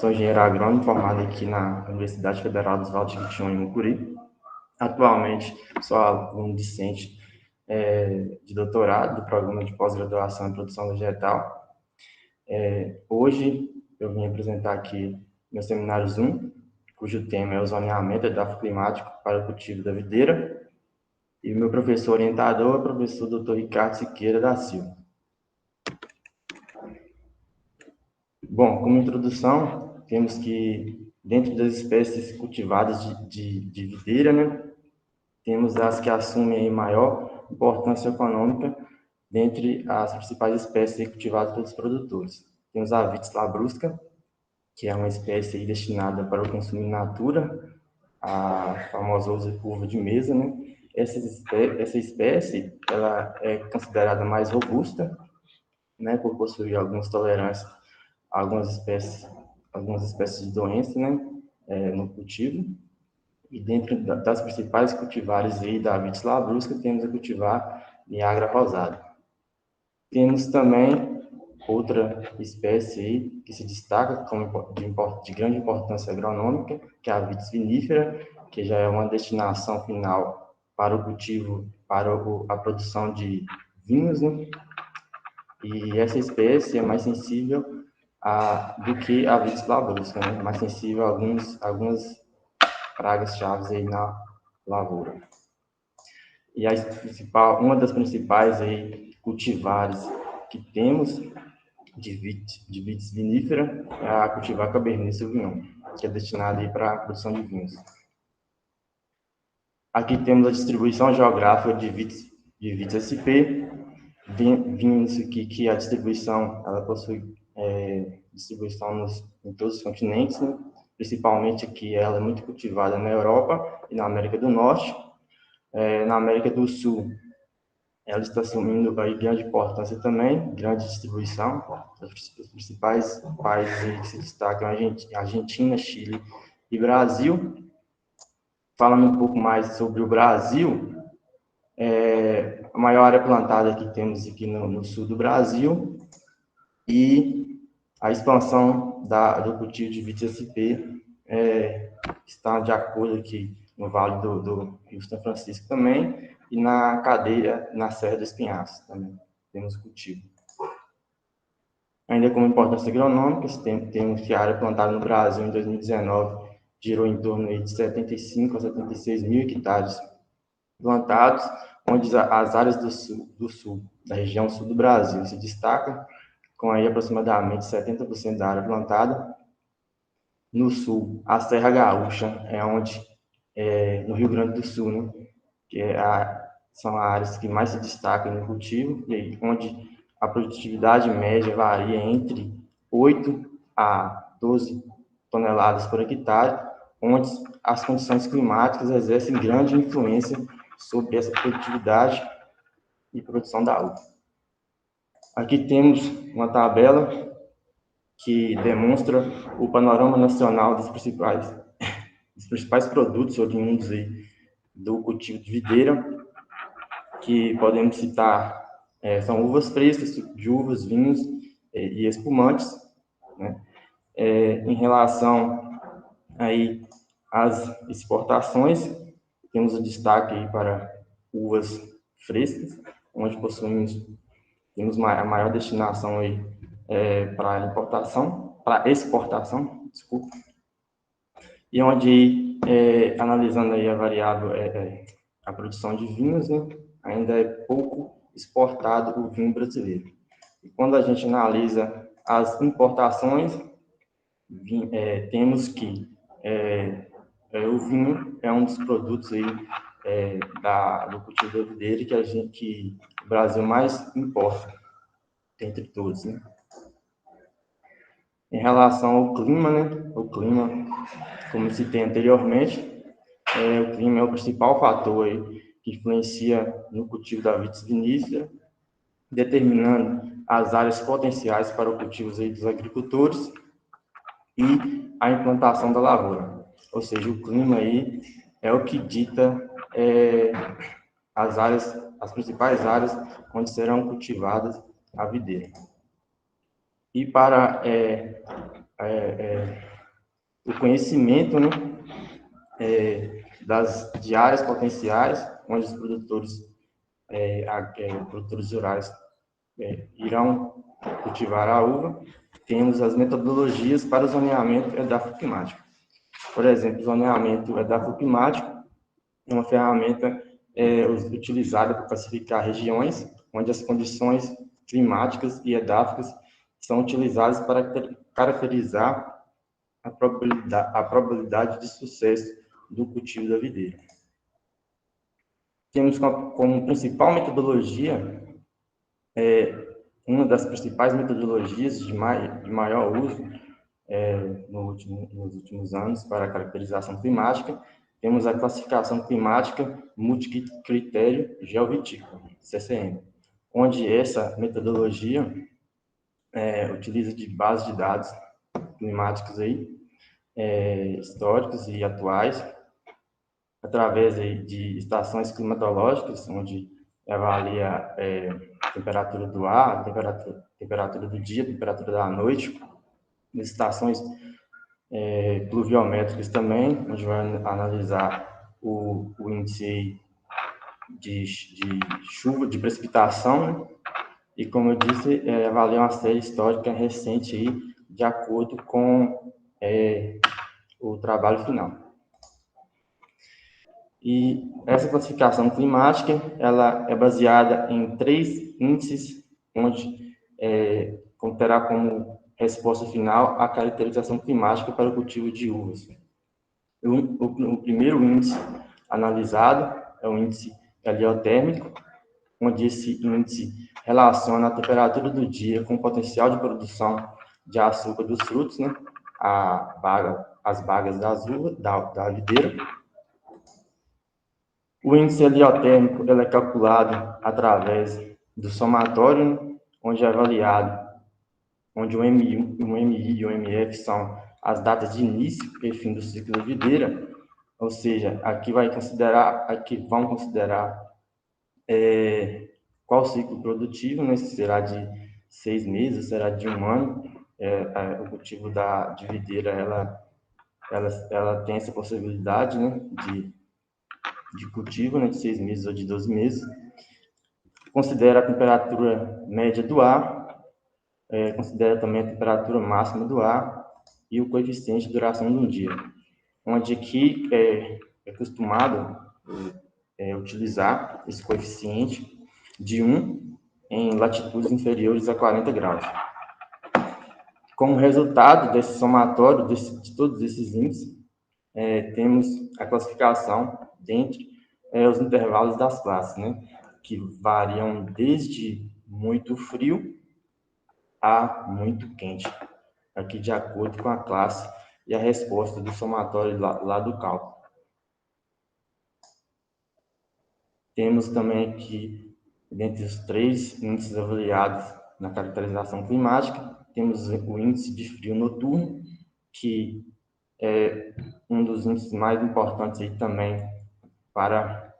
sou engenheiro agrônomo formado aqui na Universidade Federal dos Vales de Jequitinhonha, em Mucuri. Atualmente, sou aluno discente de doutorado do programa de pós-graduação em produção vegetal. Hoje, eu vim apresentar aqui meu seminário Zoom, cujo tema é o zoneamento edafoclimático para o cultivo da videira. E o meu professor orientador é o professor Dr. Ricardo Siqueira da Silva. Bom, como introdução, temos que, dentro das espécies cultivadas de videira, né, temos as que assumem maior importância econômica dentre as principais espécies cultivadas pelos produtores. Temos a Vitis labrusca, que é uma espécie destinada para o consumo in natura, a famosa uva de mesa, né? Essa espécie ela é considerada mais robusta, né, por possuir algumas tolerâncias a algumas espécies de doença, né, no cultivo. E dentro das principais cultivares aí da Vitis labrusca, temos a cultivar Niagara rosada. Temos também outra espécie aí que se destaca como de grande importância agronômica, que é a Vitis vinifera, que já é uma destinação final para o cultivo, para a produção de vinhos, né? E essa espécie é mais sensível do que a Vitis labrusca, né? Mais sensível a algumas pragas chaves aí na lavoura. E uma das principais aí cultivares que temos de Vitis vinifera é a cultivar Cabernet Sauvignon, que é destinada aí para a produção de vinhos. Aqui temos a distribuição geográfica de Vitis SP, vimos aqui que a distribuição ela possui distribuição em todos os continentes, né? Principalmente que ela é muito cultivada na Europa e na América do Norte. Na América do Sul, ela está assumindo aí grande importância também, grande distribuição. Os principais países que se destacam Argentina, Chile e Brasil. Falando um pouco mais sobre o Brasil, a maior área plantada que temos aqui no sul do Brasil e a expansão do cultivo de Vitis SP está de acordo aqui no Vale do Rio São Francisco também, e na cadeia, na Serra do Espinhaço também, temos cultivo. Ainda como importância agronômica, temos que a área plantada no Brasil em 2019 girou em torno de 75 a 76 mil hectares plantados, onde as áreas do sul, da região sul do Brasil, se destacam, com aí aproximadamente 70% da área plantada. No sul, a Serra Gaúcha é onde, no Rio Grande do Sul, né, que são áreas que mais se destacam no cultivo, e onde a produtividade média varia entre 8 a 12 toneladas por hectare, onde as condições climáticas exercem grande influência sobre essa produtividade e produção da uva. Aqui temos uma tabela que demonstra o panorama nacional dos principais produtos oriundos aí do cultivo de videira, que podemos citar, são uvas frescas, de uvas, vinhos e espumantes, né? Em relação aí às exportações, temos o destaque aí para uvas frescas, onde temos a maior destinação aí para exportação, desculpa, e onde, analisando aí a variável, a produção de vinhos, né, ainda é pouco exportado o vinho brasileiro. E quando a gente analisa as importações, temos que o vinho é um dos produtos aí, do cultivo da videira que o Brasil mais importa, entre todos, né? Em relação ao clima, né? O clima, como citei anteriormente, o clima é o principal fator aí que influencia no cultivo da Vitis vinifera, determinando as áreas potenciais para o cultivo aí dos agricultores e a implantação da lavoura. Ou seja, o clima aí é o que dita as principais áreas onde serão cultivadas a videira. E para o conhecimento, né, de áreas potenciais, onde os produtores rurais irão cultivar a uva. Temos as metodologias para o zoneamento edafoclimático. Por exemplo, o zoneamento edafoclimático é uma ferramenta utilizada para classificar regiões onde as condições climáticas e edáficas são utilizadas para caracterizar a probabilidade de sucesso do cultivo da videira. Temos como principal metodologia, uma das principais metodologias de maior uso nos últimos anos para a caracterização climática, temos a classificação climática multicritério geovitícola, CCM, onde essa metodologia utiliza de base de dados climáticos aí, históricos e atuais, através de estações climatológicas, onde avalia a temperatura do ar, temperatura do dia, temperatura da noite, estações pluviométricas também, onde vai analisar o índice de chuva, de precipitação, né? E, como eu disse, avalia uma série histórica recente aí, de acordo com o trabalho final. E essa classificação climática, ela é baseada em 3 índices, onde terá como resposta final a caracterização climática para o cultivo de uvas. O primeiro índice analisado é o índice heliotérmico, onde esse índice relaciona a temperatura do dia com o potencial de produção de açúcar dos frutos, né? As bagas das uvas, da videira. O índice heliotérmico ele é calculado através do somatório, onde é avaliado, onde o MI e o MF são as datas de início e fim do ciclo da videira, ou seja, aqui vão considerar qual ciclo produtivo, né? Se será de 6 meses, será de 1 ano. O cultivo de videira, ela tem essa possibilidade, né? de cultivo, né? De 6 meses ou de 12 meses. Considera a temperatura média do ar, considera também a temperatura máxima do ar e o coeficiente de duração de um dia, onde aqui é costumado utilizar esse coeficiente de 1 em latitudes inferiores a 40 graus. Como resultado desse somatório de todos esses índices, temos a classificação dentre os intervalos das classes, né, que variam desde muito frio a muito quente, aqui de acordo com a classe e a resposta do somatório lá do cálculo. Temos também aqui, dentre os 3 índices avaliados na caracterização climática, temos o índice de frio noturno, que é um dos índices mais importantes aí também para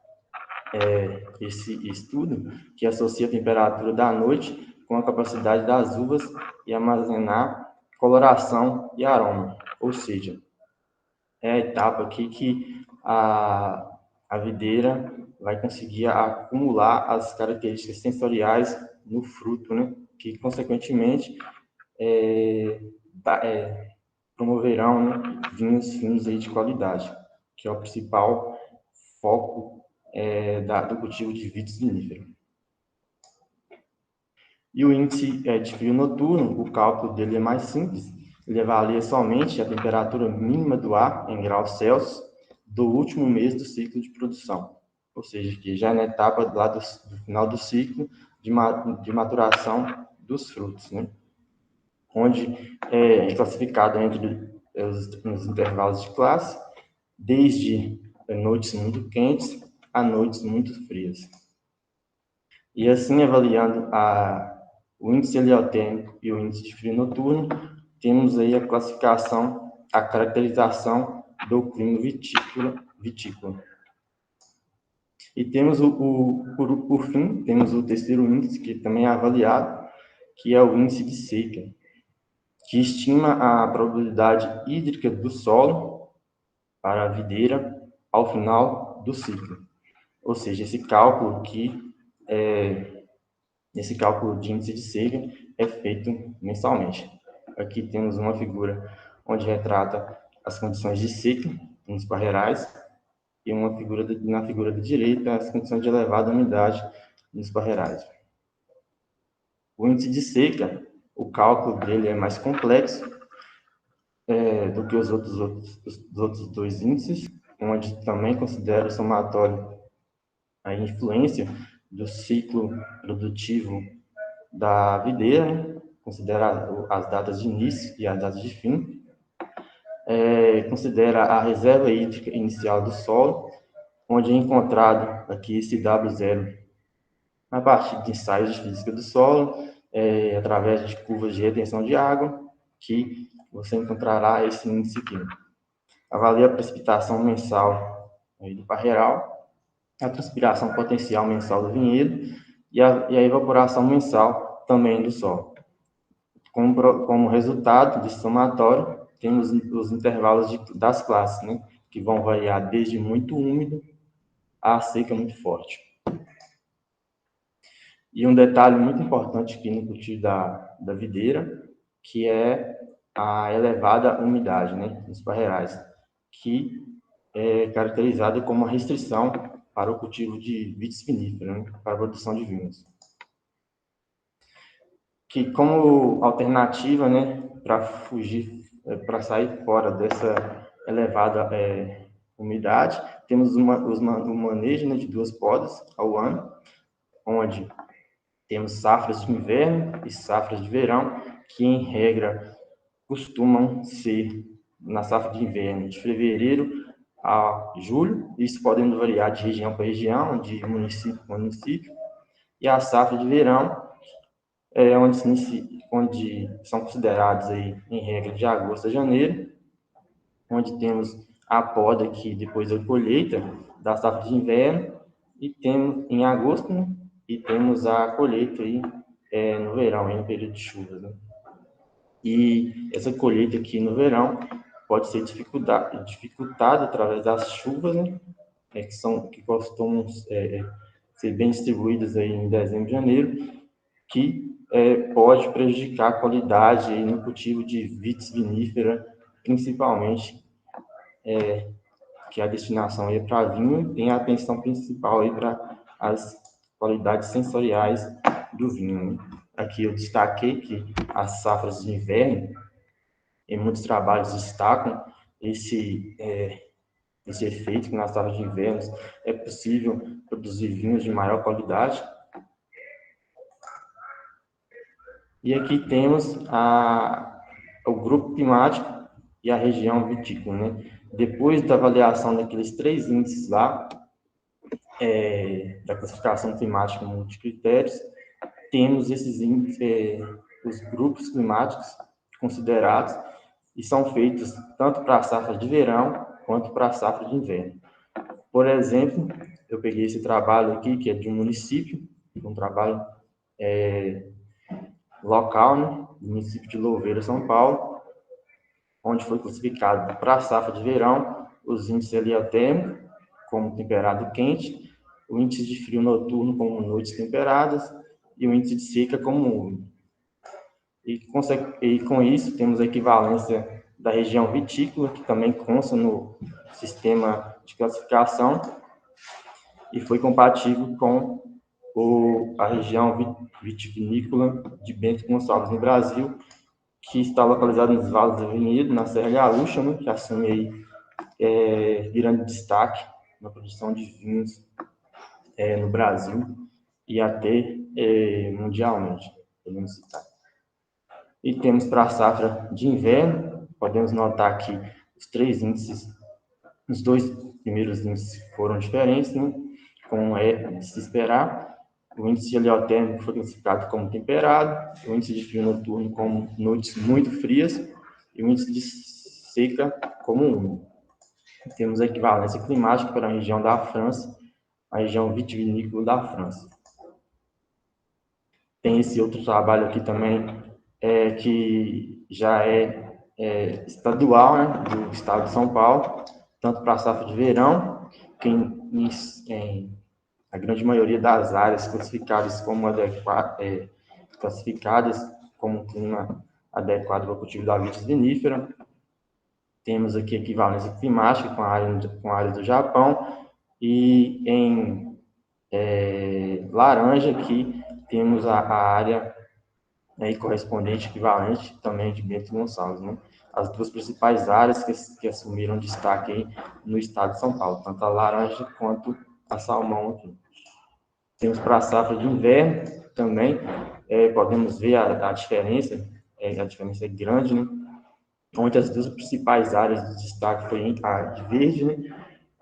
esse estudo, que associa a temperatura da noite com a capacidade das uvas e armazenar coloração e aroma, ou seja, é a etapa aqui que a videira vai conseguir acumular as características sensoriais no fruto, né? Que, consequentemente, promoverão, né, vinhos finos aí de qualidade, que é o principal foco do cultivo de vitis vinífera. E o índice de frio noturno, o cálculo dele é mais simples, ele avalia somente a temperatura mínima do ar em graus Celsius do último mês do ciclo de produção, ou seja, que já é na etapa lá do final do ciclo de maturação dos frutos, né? Onde é classificado entre os intervalos de classe, desde noites muito quentes a noites muito frias. E assim, avaliando o índice heliotérmico e o índice de frio noturno, temos aí a classificação, a caracterização do clima vitícola. E temos, por fim, temos o terceiro índice, que também é avaliado, que é o índice de seca, que estima a probabilidade hídrica do solo para a videira ao final do ciclo. Ou seja, esse cálculo de índice de seca é feito mensalmente. Aqui temos uma figura onde retrata as condições de seca nos parreirais e na figura da direita as condições de elevada umidade nos parreirais. O índice de seca, o cálculo dele é mais complexo do que os outros dois índices, onde também considera o somatório a influência do ciclo produtivo da videira, considera as datas de início e as datas de fim, considera a reserva hídrica inicial do solo, onde é encontrado aqui esse W0 a partir de ensaios de física do solo, através de curvas de retenção de água, que você encontrará esse índice aqui. Avalia a precipitação mensal do parreiral, a transpiração potencial mensal do vinhedo e a evaporação mensal também do solo. Como resultado desse somatório, temos os intervalos das classes, né, que vão variar desde muito úmido a seca muito forte. E um detalhe muito importante aqui no cultivo da videira, que é a elevada umidade, né, nos parreirais, que é caracterizada como uma restrição para o cultivo de vitis vinífera, né, para a produção de vinhos. Que como alternativa, né, para sair fora dessa elevada umidade, temos o manejo, né, de 2 podas ao ano, onde temos safras de inverno e safras de verão, que em regra costumam ser na safra de inverno de fevereiro a julho, isso podendo variar de região para região, de município para município, e a safra de verão onde são considerados aí, em regra, de agosto a janeiro, onde temos a poda aqui depois da colheita da safra de inverno, e temos em agosto, né, e temos a colheita aí, no verão, no período de chuvas. Né? E essa colheita aqui no verão pode ser dificultada através das chuvas, né, que costumam ser bem distribuídas aí em dezembro e janeiro, que pode prejudicar a qualidade aí no cultivo de vitis vinífera, principalmente, que a destinação é para vinho, tem a atenção principal aí para as qualidades sensoriais do vinho. Aqui eu destaquei que as safras de inverno, em muitos trabalhos destacam esse efeito que nas safras de inverno é possível produzir vinhos de maior qualidade. E aqui temos o grupo climático e a região vitícola, né? Depois da avaliação daqueles 3 índices lá, da classificação climática multicritérios, temos esses índices, os grupos climáticos considerados, e são feitos tanto para a safra de verão quanto para a safra de inverno. Por exemplo, eu peguei esse trabalho aqui, que é de um município, um trabalho local, né, do município de Louveira, São Paulo, onde foi classificado para a safra de verão os índices heliotérmicos como temperado quente, o índice de frio noturno como noites temperadas e o índice de seca como úmido. E com isso temos a equivalência da região vitícola, que também consta no sistema de classificação e foi compatível com a região vitivinícola de Bento Gonçalves, no Brasil, que está localizada nos Vales do Vinhedo, na Serra Gaúcha, né, que assume aí grande destaque na produção de vinhos no Brasil e até mundialmente, podemos citar. E temos para a safra de inverno, podemos notar que os 3 índices, os 2 primeiros índices foram diferentes, né, como é de se esperar. O índice heliotérmico foi classificado como temperado, o índice de frio noturno como noites muito frias e o índice de seca como úmido. Temos a equivalência climática para a região da França, a região vitivinícola da França. Tem esse outro trabalho aqui também, que já estadual, né, do estado de São Paulo, tanto para a safra de verão, que a grande maioria das áreas classificadas como um clima adequado para o cultivo da vitis vinífera. Temos aqui equivalência climática com a área do Japão, e em laranja aqui temos a área correspondente equivalente também de Bento Gonçalves, né? As duas principais áreas que assumiram destaque aí no estado de São Paulo, tanto a laranja quanto a salmão aqui. Temos para a safra de inverno também, podemos ver a diferença é grande, né? Onde as duas principais áreas de destaque foi a de verde, né,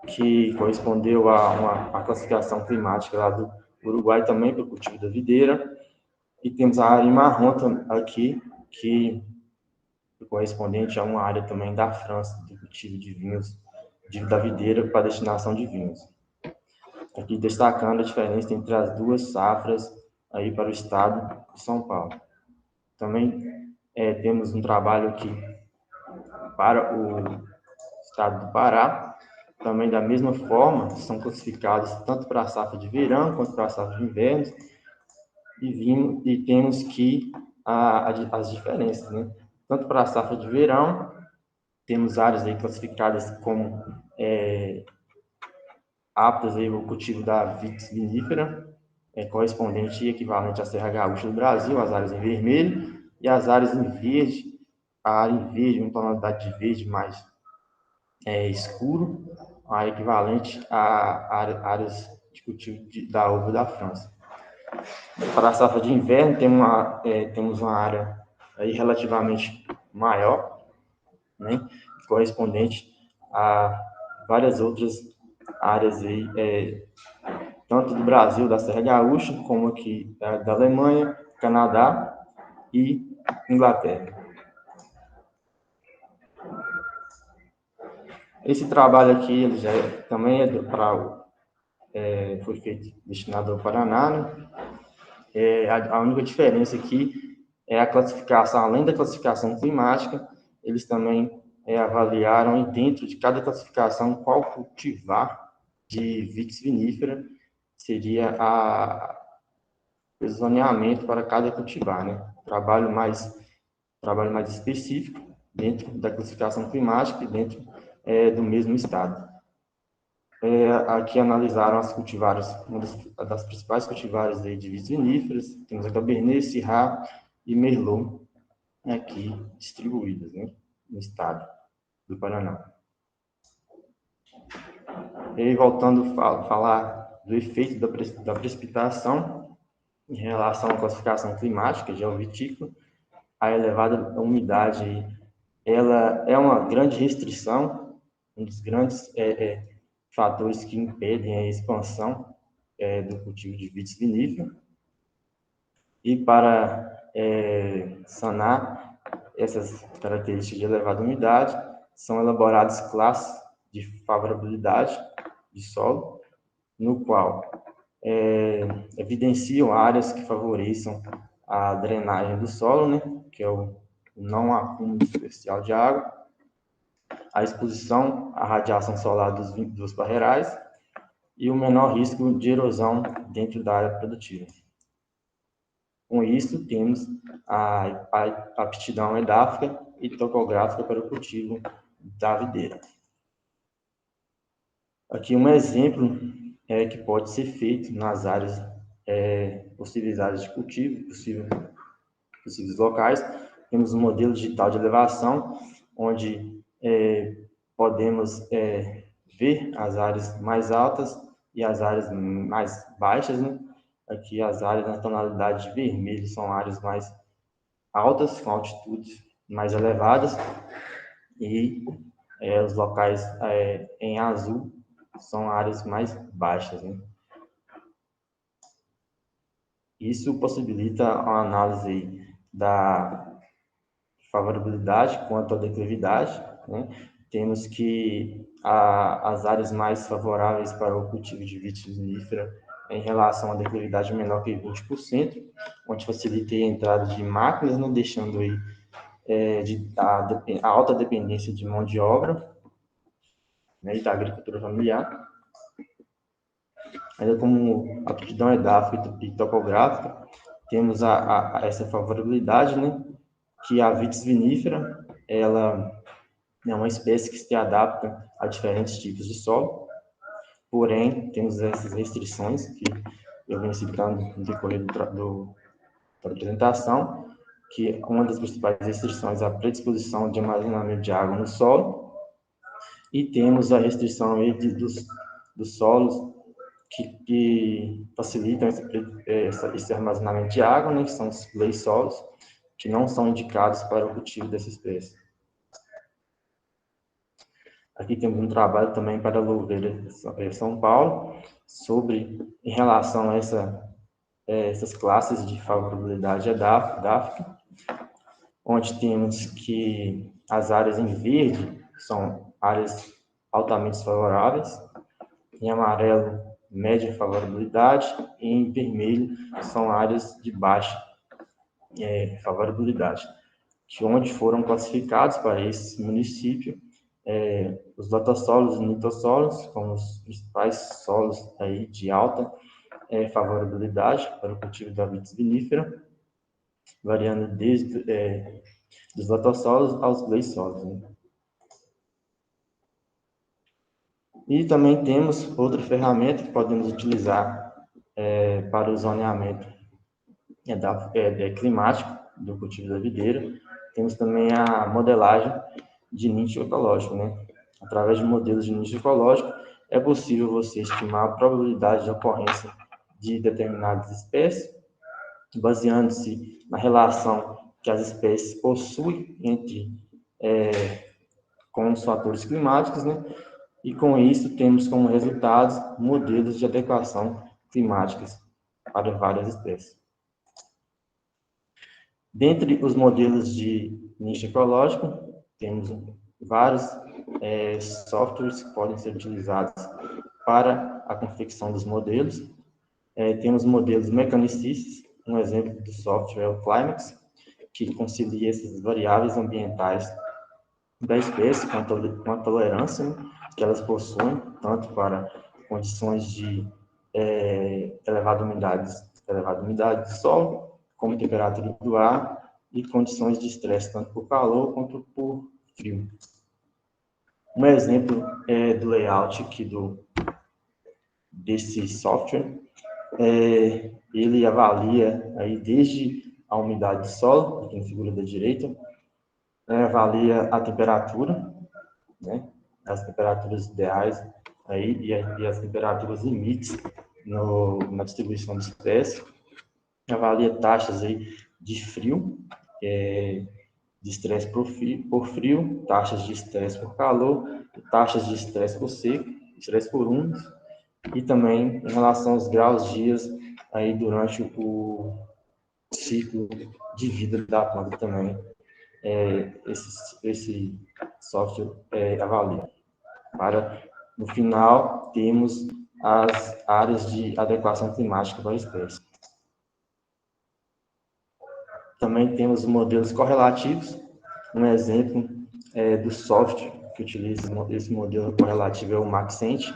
que correspondeu a uma classificação climática lá do Uruguai também para o cultivo da videira, e temos a área em marrom aqui, que é correspondente a uma área também da França, do cultivo de vinhos, da videira para destinação de vinhos. Aqui destacando a diferença entre as duas safras aí para o estado de São Paulo. Também temos um trabalho aqui para o estado do Pará, também da mesma forma, são classificados tanto para a safra de verão quanto para a safra de inverno, e temos que as diferenças, né? Tanto para a safra de verão, temos áreas aí classificadas como aptas aí ao cultivo da vitis vinífera, correspondente e equivalente à Serra Gaúcha do Brasil, as áreas em vermelho, e as áreas em verde, a área em verde, uma tonalidade de verde mais escuro, a equivalente a áreas de cultivo da uva da França. Para a safra de inverno, temos uma área aí relativamente maior, né, correspondente a várias outras áreas aí, tanto do Brasil, da Serra Gaúcha, como aqui da Alemanha, Canadá e Inglaterra. Esse trabalho aqui ele também foi feito destinado ao Paraná, né? A única diferença aqui é a classificação, além da classificação climática, eles também avaliaram, e dentro de cada classificação, qual cultivar de vitis vinífera seria o zoneamento para cada cultivar, né? Trabalho mais específico dentro da classificação climática e dentro do mesmo estado. Aqui analisaram as cultivares, uma das principais cultivares de vitis viníferas, temos a Cabernet, Syrah e Merlot aqui distribuídas, né, no estado do Paraná. E aí, voltando a falar do efeito da precipitação em relação à classificação climática geovitícola, a elevada umidade ela é uma grande restrição, um dos grandes fatores que impedem a expansão do cultivo de vitis vinífera. E para sanar essas características de elevada umidade, são elaboradas classes de favorabilidade de solo, no qual evidenciam áreas que favoreçam a drenagem do solo, né, que é o não acúmulo superficial de água, a exposição à radiação solar dos barreirais e o menor risco de erosão dentro da área produtiva. Com isso, temos a aptidão edáfica e topográfica para o cultivo da videira. Aqui um exemplo que pode ser feito nas áreas, possíveis áreas de cultivo, possíveis locais. Temos um modelo digital de elevação, onde podemos ver as áreas mais altas e as áreas mais baixas, né? Aqui as áreas na tonalidade de vermelho são áreas mais altas, com altitudes mais elevadas, e os locais em azul são áreas mais baixas, né? Isso possibilita uma análise da favorabilidade quanto à declividade, né? Temos que as áreas mais favoráveis para o cultivo de vitis vinífera em relação à declividade menor que 20%, onde facilita a entrada de máquinas, não deixando aí a alta dependência de mão de obra, né, e da agricultura familiar. Ainda como aptidão edáfica e topográfica, temos essa favorabilidade, né, que a Vitis vinifera, ela é uma espécie que se adapta a diferentes tipos de solo, porém, temos essas restrições que eu venho citando no decorrer da apresentação, que uma das principais restrições é a predisposição de armazenamento de água no solo, e temos a restrição aí dos solos que facilitam esse armazenamento de água, né, que são os clay solos, que não são indicados para o cultivo dessa espécie. Aqui temos um trabalho também para a Louveira São Paulo, em relação a essas classes de favorabilidade edáfica, onde temos que as áreas em verde são áreas altamente favoráveis, em amarelo, média favorabilidade, e em vermelho são áreas de baixa favorabilidade, que onde foram classificados para esse município os lotossolos e nitossolos como os principais solos aí de alta favorabilidade para o cultivo da Vitis vinifera, variando desde dos lotossolos aos gleissolos, né? E também temos outra ferramenta que podemos utilizar para o zoneamento climático do cultivo da videira. Temos também a modelagem de nicho ecológico, né? Através de modelos de nicho ecológico, é possível você estimar a probabilidade de ocorrência de determinadas espécies, baseando-se na relação que as espécies possuem com os fatores climáticos, né? E com isso temos como resultados modelos de adequação climáticas para várias espécies. Dentre os modelos de nicho ecológico, temos vários softwares que podem ser utilizados para a confecção dos modelos. Temos modelos mecanicistas, um exemplo do software é o Climax, que concilia essas variáveis ambientais da espécie com a tolerância, né, que elas possuem, tanto para condições de elevada umidade do solo, como temperatura do ar e condições de estresse, tanto por calor quanto por frio. Um exemplo do layout aqui desse software, ele avalia aí desde a umidade do solo, aqui na figura da direita, avalia a temperatura, né, as temperaturas ideais aí, e as temperaturas limites na distribuição de espécies, avalia taxas aí de frio, de estresse por frio, taxas de estresse por calor, taxas de estresse por seco, estresse por úmido, e também em relação aos graus dias aí durante o ciclo de vida da planta também, esse software avalia. No final, temos as áreas de adequação climática para a espécie. Também temos modelos correlativos. Um exemplo do software que utiliza esse modelo correlativo é o Maxent,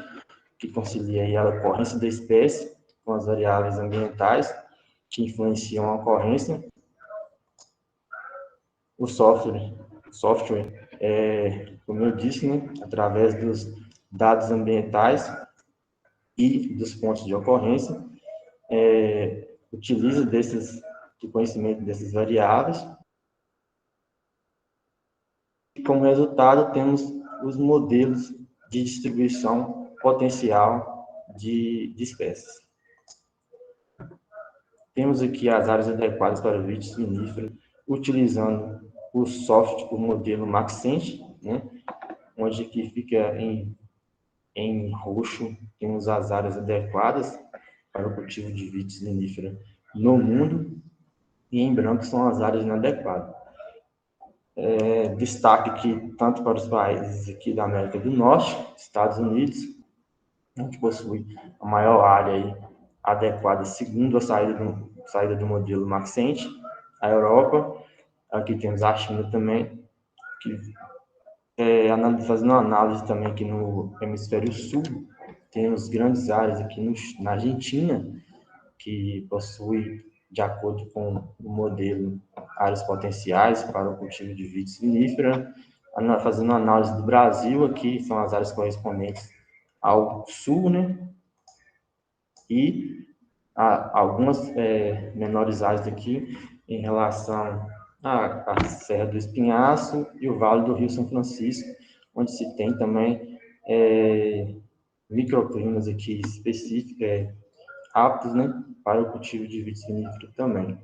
que concilia aí a ocorrência da espécie com as variáveis ambientais que influenciam a ocorrência. O software como eu disse, né, através dos dados ambientais e dos pontos de ocorrência, utiliza do conhecimento dessas variáveis. E como resultado, temos os modelos de distribuição potencial de espécies. Temos aqui as áreas adequadas para o Vitis vinifera, utilizando o modelo Maxent, né, onde aqui fica em roxo, temos as áreas adequadas para o cultivo de Vitis vinifera no mundo, e em branco são as áreas inadequadas. Destaque que tanto para os países aqui da América do Norte, Estados Unidos, que possui a maior área aí adequada segundo a saída do modelo Maxent, a Europa, Aqui temos a China também, que fazendo uma análise também aqui no hemisfério sul, temos grandes áreas aqui na Argentina, que possui, de acordo com o modelo, áreas potenciais para o cultivo de vitis vinífera. Fazendo uma análise do Brasil, aqui são as áreas correspondentes ao sul, né? E algumas menores áreas aqui em relação à Serra do Espinhaço e o Vale do Rio São Francisco, onde se tem também microclimas aqui específicos, aptos, né, para o cultivo de vitis vinífera também.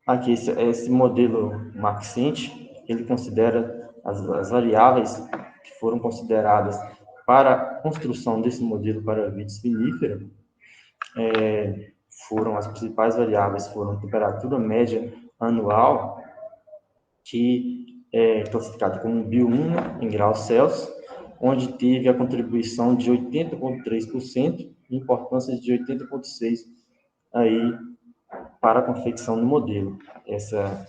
Aqui, esse modelo Maxent, ele considera as variáveis que foram consideradas para a construção desse modelo para a vitis vinífera, as principais variáveis foram a temperatura média anual, que é classificada como BIO1 em graus Celsius, onde teve a contribuição de 80,3% e importância de 80,6% aí para a confecção do modelo, essa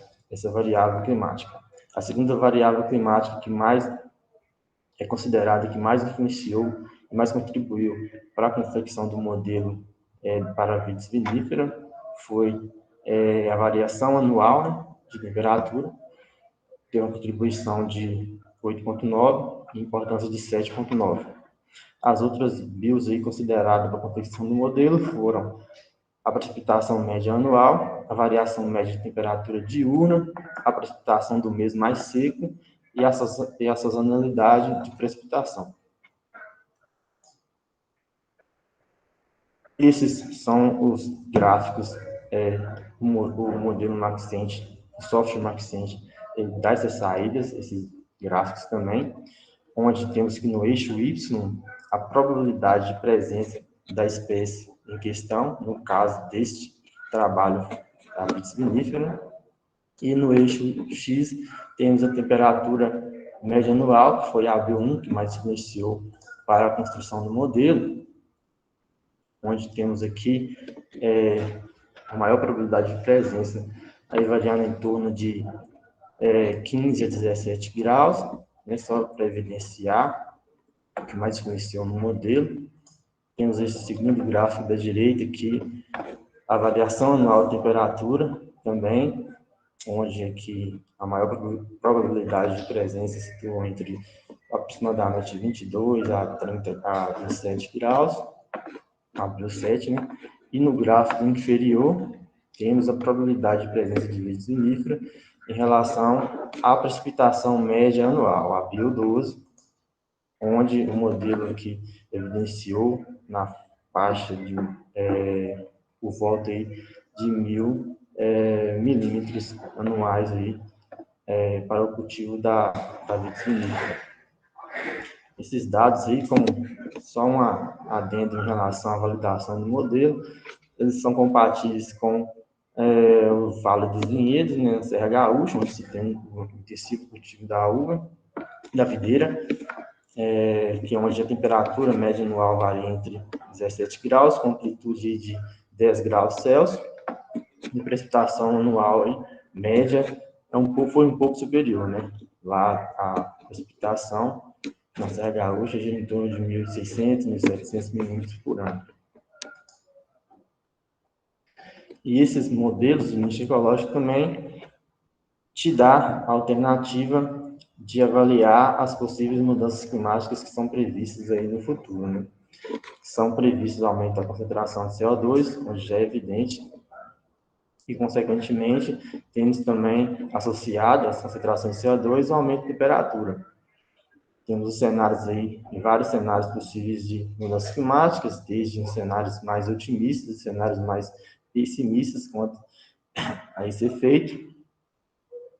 variável climática. A segunda variável climática que mais é considerada, que mais influenciou e mais contribuiu para a confecção do modelo para a vitis vinífera foi a variação anual, né, de temperatura, tem uma contribuição de 8,9 e importância de 7,9. As outras BIOS aí consideradas para a confecção do modelo foram a precipitação média anual, a variação média de temperatura diurna, a precipitação do mês mais seco e a sazonalidade de precipitação. Esses são os gráficos, o modelo Maxent, o software Maxent, ele dá essas saídas, esses gráficos também, onde temos que no eixo Y, a probabilidade de presença da espécie em questão, no caso deste trabalho da vitis vinífera, e no eixo X temos a temperatura média anual, que foi a B1, que mais influenciou para a construção do modelo, onde temos aqui a maior probabilidade de presença, aí variando em torno de 15 a 17 graus, né, só para evidenciar o que mais influenciou no modelo. Temos esse segundo gráfico da direita aqui, a variação anual de temperatura também, onde aqui a maior probabilidade de presença se situou entre aproximadamente 22 a 30 a 27 graus, abril 7, né? E no gráfico inferior, temos a probabilidade de presença de vitis vinífera em relação à precipitação média anual, a BIO 12, onde o modelo aqui evidenciou na faixa de por volta aí de 1.000 milímetros anuais aí, para o cultivo da vitis vinífera. Esses dados aí, como só um adendo em relação à validação do modelo, eles são compatíveis com o Vale dos Vinhedos, né, na Serra Gaúcha, onde se tem o intensivo cultivo da uva, da videira, que é onde a temperatura média anual varia entre 17 graus, com amplitude de 10 graus Celsius, e precipitação anual aí, média foi um pouco superior, né? Lá a precipitação na Serra Gaúcha gira em torno de 1.600, 1.700 milímetros por ano. E esses modelos de nicho ecológico também te dá a alternativa de avaliar as possíveis mudanças climáticas que são previstas aí no futuro, né? São previstos o aumento da concentração de CO2, onde já é evidente, e, consequentemente, temos também associado às concentrações de CO2 o aumento de temperatura. Temos os cenários aí, vários cenários possíveis de mudanças climáticas, desde cenários mais otimistas, cenários mais pessimistas quanto a esse efeito.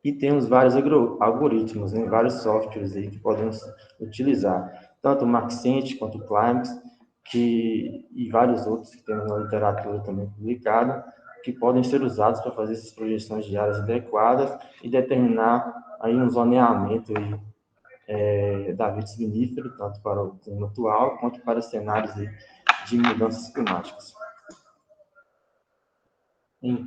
E temos vários algoritmos, né, vários softwares aí que podemos utilizar, tanto o Maxent quanto o Climax, e vários outros que temos na literatura também publicada, que podem ser usados para fazer essas projeções de áreas adequadas e determinar aí um zoneamento aí, da vitis vinífera, tanto para o clima atual quanto para cenários aí de mudanças climáticas.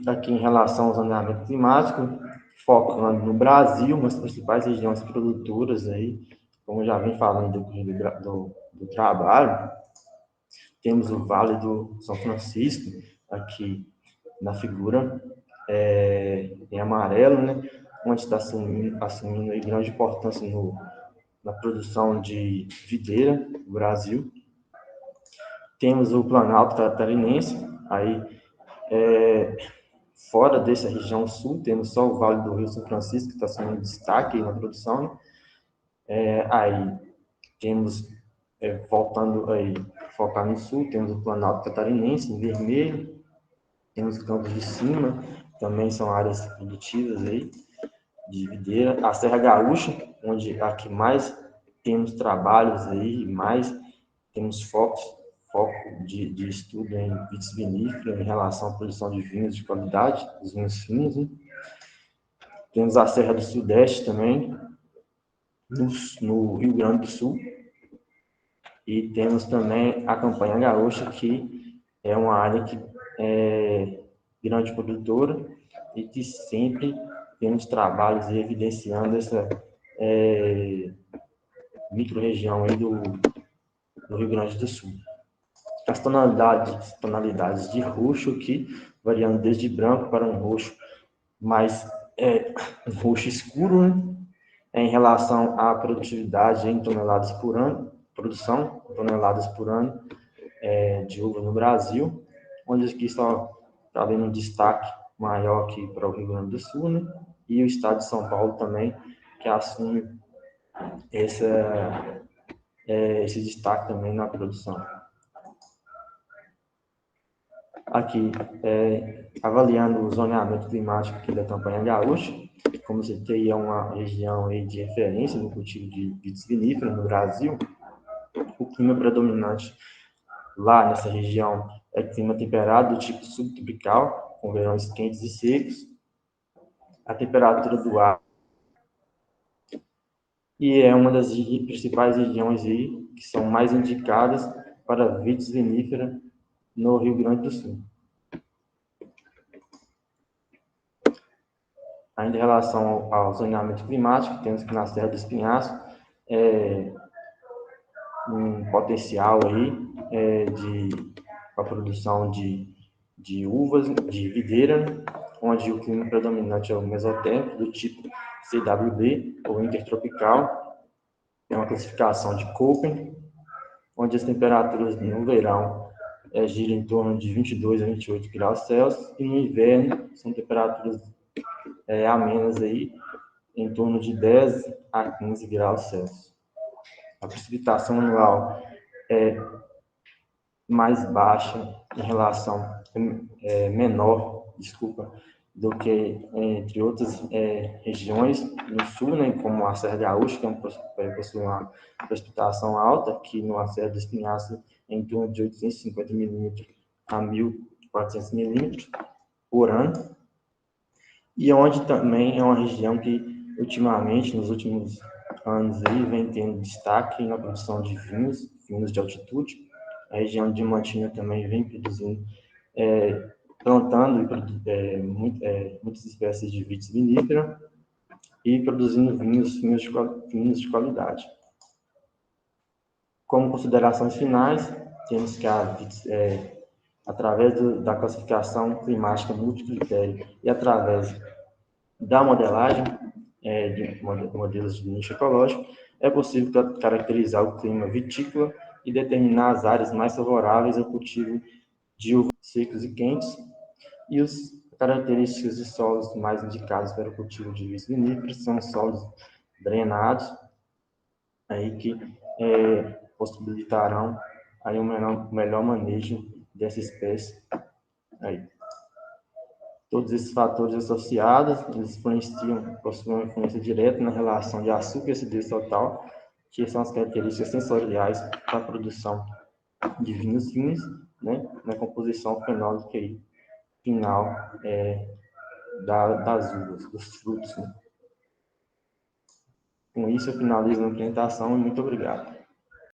Aqui em relação ao zoneamento climático, focando no Brasil, nas principais regiões produtoras aí, como já vem falando do trabalho, temos o Vale do São Francisco, aqui na figura, em amarelo, né, onde está assumindo aí grande importância na produção de videira no Brasil. Temos o Planalto Catarinense, aí fora dessa região sul, temos só o Vale do Rio São Francisco, que está sendo destaque aí na produção. Aí temos, voltando aí, focar no sul, temos o Planalto Catarinense, em vermelho, temos os Campos de Cima, também são áreas produtivas aí, de videira. A Serra Gaúcha, onde aqui mais temos trabalhos aí, mais temos foco de estudo em vitivinícola em relação à produção de vinhos de qualidade, dos vinhos finos, né? Temos a Serra do Sudeste também, no Rio Grande do Sul, e temos também a Campanha Gaúcha, que é uma área que é grande produtora e que sempre temos trabalhos evidenciando essa micro-região aí do Rio Grande do Sul. As tonalidades de roxo aqui, variando desde branco para um roxo um roxo escuro, né? Em relação à produtividade em toneladas por ano, produção, toneladas por ano de uva no Brasil, onde aqui está havendo um destaque maior aqui para o Rio Grande do Sul, né? E o estado de São Paulo também, que assume esse destaque também na produção. Aqui, avaliando o zoneamento climático aqui da Campanha Gaúcha, como você tem uma região aí de referência no cultivo de vitivinícola no Brasil, o clima predominante lá nessa região é clima temperado do tipo subtropical, com verões quentes e secos. A temperatura do ar e é uma das principais regiões aí que são mais indicadas para vitivinícola no Rio Grande do Sul. Ainda em relação ao zoneamento climático, temos que na Serra do Espinhaço um potencial aí para a produção de uvas, de videira, onde o clima predominante é o mesotérmico, do tipo CWB, ou intertropical. É uma classificação de Köppen, onde as temperaturas no verão giram em torno de 22 a 28 graus Celsius, e no inverno são temperaturas amenas aí, em torno de 10 a 15 graus Celsius. A precipitação anual é mais baixa em relação, menor, do que entre outras regiões no sul, né, como a Serra Gaúcha, que possui uma precipitação alta, que na Serra do Espinhaço em torno de 850 milímetros a 1.400 milímetros por ano, e onde também é uma região que ultimamente, nos últimos anos, aí, vem tendo destaque na produção de vinhos de altitude. A região de Diamantina também vem produzindo, plantando muitas espécies de vitivinícola e produzindo vinhos de qualidade. Como considerações finais, temos que através da classificação climática multicritério e através da modelagem de modelos de nicho ecológico, é possível caracterizar o clima vitícola e determinar as áreas mais favoráveis ao cultivo de uvas secos e quentes, e as características de solos mais indicados para o cultivo de vitis vinícolas são solos drenados, aí que possibilitarão aí um melhor manejo dessa espécie. Aí. Todos esses fatores associados, eles possuem uma influência direta na relação de açúcar e acidez total, que são as características sensoriais para a produção de vinhos finos, né, na composição fenólica aí, final das uvas, dos frutos. Né. Com isso, eu finalizo a apresentação e muito obrigado.